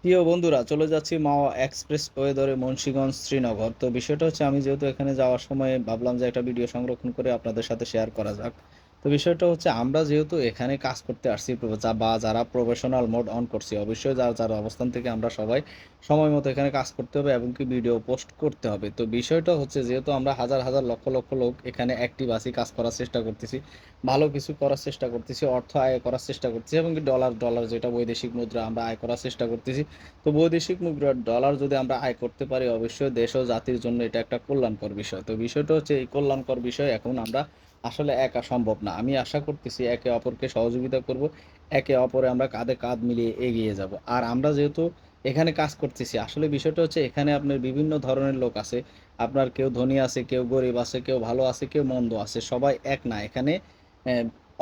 প্রিয় বন্ধুরা, চলে যাচ্ছি মাওয়া এক্সপ্রেসওয়ে ধরে মুন্সিগঞ্জ শ্রীনগর। তো বিষয়টা হচ্ছে, আমি যেহেতু এখানে যাওয়ার সময় ভাবলাম যে একটা ভিডিও সংরক্ষণ করে আপনাদের সাথে শেয়ার করা যাক। তো বিষয়টা হচ্ছে, আমরা যেহেতু এখানে কাজ করতে আসছি বা যারা প্রফেশনাল মোড অন করছি, অবশ্যই যার যার অবস্থান থেকে আমরা সবাই সময় মতো এখানে কাজ করতে হবে এবং কি ভিডিও পোস্ট করতে হবে। তো বিষয়টা হচ্ছে, যেহেতু আমরা হাজার হাজার লক্ষ লক্ষ লোক এখানে অ্যাক্টিভ আছি, কাজ করার চেষ্টা করতেছি, ভালো কিছু করার চেষ্টা করতেছি, অর্থ আয় করার চেষ্টা করতেছি এবং কি ডলার ডলার যেটা বৈদেশিক মুদ্রা আমরা আয় করার চেষ্টা করতেছি। তো বৈদেশিক মুদ্রার ডলার যদি আমরা আয় করতে পারি, অবশ্যই দেশ ও জাতির জন্য এটা একটা কল্যাণকর বিষয়। তো বিষয়টা হচ্ছে, এই কল্যাণকর বিষয় এখন আমরা আসলে একা সম্ভব না। আমি আশা করতেছি একে অপরকে সহযোগিতা করব, একে অপরে আমরা কাঁধে কাঁধ মিলিয়ে এগিয়ে যাব। আর আমরা যেহেতু এখানে কাজ করতেছি, আসলে বিষয়টা হচ্ছে, এখানে আপনার বিভিন্ন ধরনের লোক আছে। আপনার কেউ ধনী আছে, কেউ গরিব আছে, কেউ ভালো আছে, কেউ মন্দ আছে, সবাই এক না এখানে।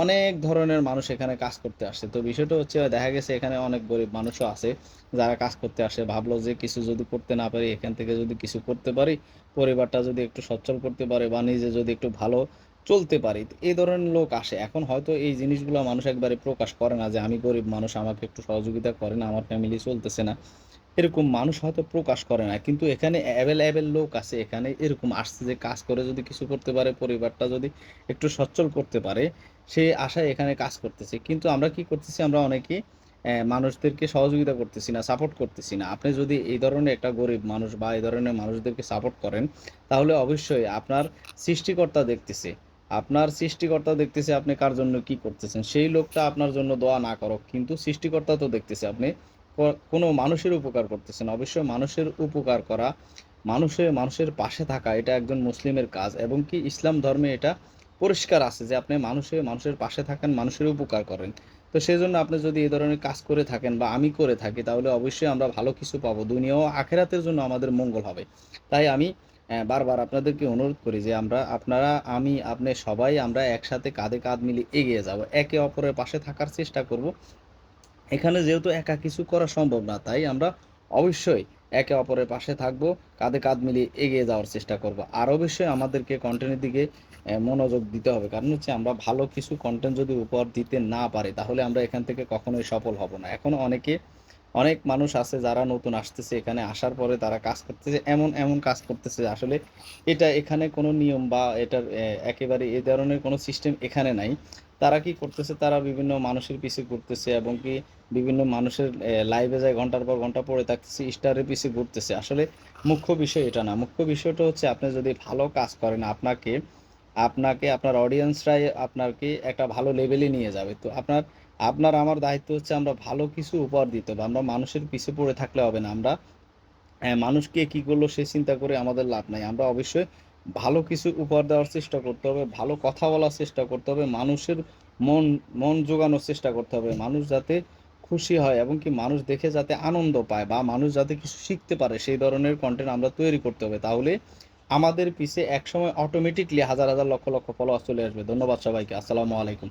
অনেক ধরনের মানুষ এখানে কাজ করতে আসছে। তো বিষয়টা হচ্ছে, দেখা গেছে এখানে অনেক গরিব মানুষও আছে যারা কাজ করতে আসে, ভাবলো যে কিছু যদি করতে না পারি, এখান থেকে যদি কিছু করতে পারি, পরিবারটা যদি একটু সচ্ছল করতে পারে বা নিজে যদি একটু ভালো চলতে পারি, তো এই ধরনের লোক আসে। এখন হয়তো এই জিনিসগুলো মানুষ একবারে প্রকাশ করে না যে আমি গরিব মানুষ, আমাকে একটু সহযোগিতা করেন, আমার ফ্যামিলি চলতেছে না, এরকম মানুষ হয়তো প্রকাশ করে না। কিন্তু এখানে অ্যাভেলেবেল লোক আছে, এখানে এরকম আসছে যে কাজ করে যদি কিছু করতে পারে, পরিবারটা যদি একটু সচ্ছল করতে পারে, সেই আশায় এখানে কাজ করতেছে। কিন্তু আমরা কি করতেছি, আমরা অনেকেই মানুষদেরকে সহযোগিতা করতেছি না, সাপোর্ট করতেছি না। আপনি যদি এই ধরনের একটা গরিব মানুষ বা এই ধরনের মানুষদেরকে সাপোর্ট করেন, তাহলে অবশ্যই আপনার সৃষ্টিকর্তা দেখতেছে। আপনার সৃষ্টিকর্তা দেখতেছে আপনি কার জন্য কি করতেছেন। সেই লোকটা আপনার জন্য দোয়া না করুক, কিন্তু সৃষ্টিকর্তা তো দেখতেছে আপনি কোনো মানুষের উপকার করতেছেন। অবশ্যই মানুষের উপকার করা, মানুষের পাশে থাকা, এটা একজন মুসলিমের কাজ এবং কি ইসলাম ধর্মে এটা পরিষ্কার আছে যে আপনি মানুষের পাশে থাকেন, মানুষের উপকার করেন। তো সেজন্য আপনি যদি এই ধরনের কাজ করে থাকেন বা আমি করে থাকি, তাহলে অবশ্যই আমরা ভালো কিছু পাবো। দুনিয়া ও আখিরাতের জন্য আমাদের মঙ্গল হবে। তাই আমি বারবার আপনাদেরকে অনুরোধ করি যে আপনারা, আমি, আপনি সবাই আমরা একসাথে কাঁধে কাঁধ মিলিয়ে এগিয়ে যাব। একে অপরের পাশে থাকার চেষ্টা করব। এখানে যেহেতু একা কিছু করা সম্ভব না, তাই আমরা অবশ্যই একে অপরের পাশে থাকবো, কাঁধে কাঁধ মিলিয়ে এগিয়ে যাওয়ার চেষ্টা করব। আর অবশ্যই আমাদেরকে কন্টেন্টের দিকে মনোযোগ দিতে হবে। কারণ হচ্ছে, আমরা ভালো কিছু কন্টেন্ট যদি উপহার দিতে না পারি, তাহলে আমরা এখান থেকে কখনোই সফল হব না। এখনো অনেক মানুষ আছে যারা নতুন আসতেছে, এখানে আসার পরে তারা কাজ করতেছে, এমন এমন কাজ করতেছে আসলে এটা এখানে কোনো নিয়ম বা এটার একেবারে এ ধরনের কোনো সিস্টেম এখানে নাই। তারা কি করতেছে, তারা বিভিন্ন মানুষের পিছে ঘুরতেছে এবং কি বিভিন্ন মানুষের লাইভে যায়, ঘন্টার পর ঘন্টা পড়ে থাকতেছে, স্টারের পিছে ঘুরতেছে। আসলে মুখ্য বিষয় এটা না। মুখ্য বিষয়টা হচ্ছে, আপনি যদি ভালো কাজ করেন, আপনাকে আপনাকে আপনার অডিয়েন্সরাই আপনাকে একটা ভালো লেভেলে নিয়ে যাবে। তো আপনার আপনার আমার দায়িত্ব হচ্ছে, আমরা ভালো কিছু উপহার দিতে হবে। আমরা মানুষের পিছে পড়ে থাকলে হবে না। আমরা মানুষ কে কি করলো সে চিন্তা করে আমাদের লাভ নাই। আমরা অবশ্যই ভালো কিছু উপহার দেওয়ার চেষ্টা করতে হবে, ভালো কথা বলার চেষ্টা করতে হবে, মানুষের মন মন জোগানোর চেষ্টা করতে হবে। মানুষ যাতে খুশি হয় এবং কি মানুষ দেখে যাতে আনন্দ পায় বা মানুষ যাতে কিছু শিখতে পারে, সেই ধরনের কনটেন্ট আমরা তৈরি করতে হবে। তাহলে আমাদের পিছে একসময় অটোমেটিকলি হাজার হাজার লক্ষ লক্ষ ফলোয়ার চলে আসবে। ধন্যবাদ সবাইকে। আসসালামু আলাইকুম।